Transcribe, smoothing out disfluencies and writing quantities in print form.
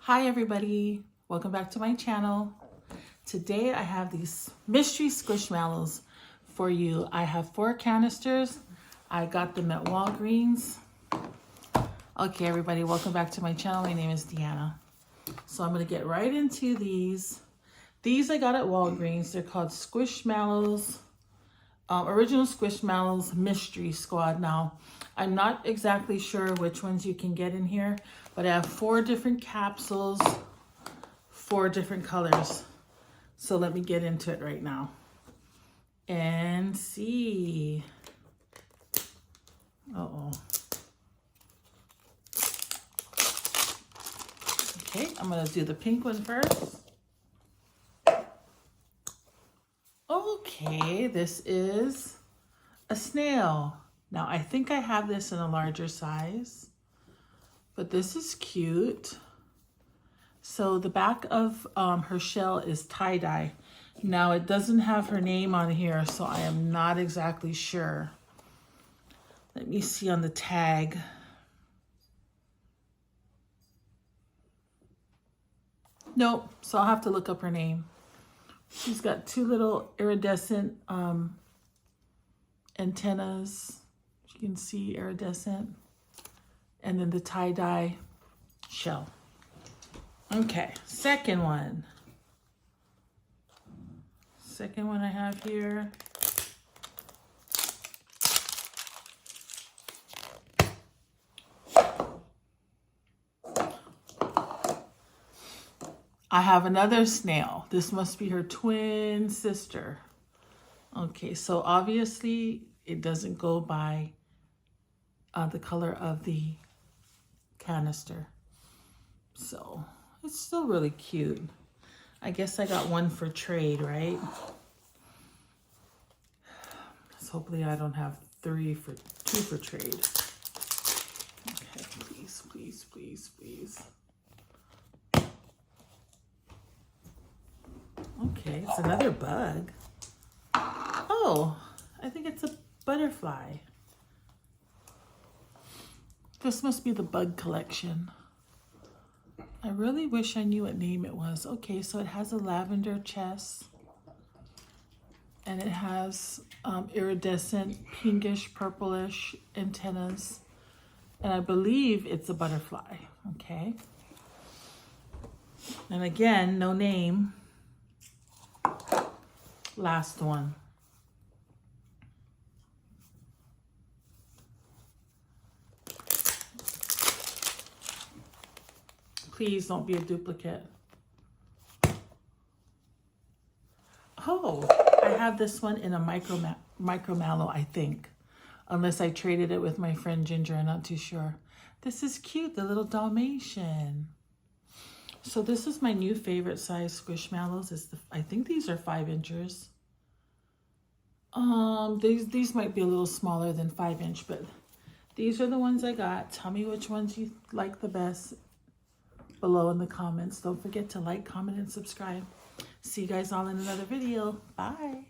Hi everybody, welcome back to my channel. Today I have these mystery squishmallows for you. I have 4 canisters. I got them at Walgreens. Okay everybody, welcome back to my channel. My name is Deanna. So I'm going to get right into these. These I got at Walgreens. They're called Squishmallows. Original Squishmallows Mystery Squad. Now, I'm not exactly sure which ones you can get in here, but I have 4 different capsules, 4 different colors. So let me get into it right now and see. Uh-oh. Okay, I'm gonna do the pink one first. Okay, this is a snail. Now, I think I have this in a larger size, but this is cute. So the back of her shell is tie-dye. Now, it doesn't have her name on here, so I am not exactly sure. Let me see on the tag. Nope, so I'll have to look up her name. She's got 2 little iridescent antennas. You can see iridescent. And then the tie-dye shell. Okay, second one. Second one I have here. I have another snail. This must be her twin sister. Okay, so obviously it doesn't go by the color of the canister. So it's still really cute. I guess I got one for trade, right? So hopefully I don't have 2 for trade. Okay, please, please, please, please. Okay, it's another bug. Oh, I think it's a butterfly. This must be the bug collection. I really wish I knew what name it was. Okay, so it has a lavender chest. And it has iridescent pinkish, purplish antennas. And I believe it's a butterfly. Okay. And again, no name. Last one. Please don't be a duplicate. Oh, I have this one in a micro mallow, I think. Unless I traded it with my friend Ginger, I'm not too sure. This is cute, the little Dalmatian. So this is my new favorite size Squishmallows. I think these are 5 inches. These might be a little smaller than 5 inch, but these are the ones I got. Tell me which ones you like the best below in the comments. Don't forget to like, comment, and subscribe. See you guys all in another video. Bye.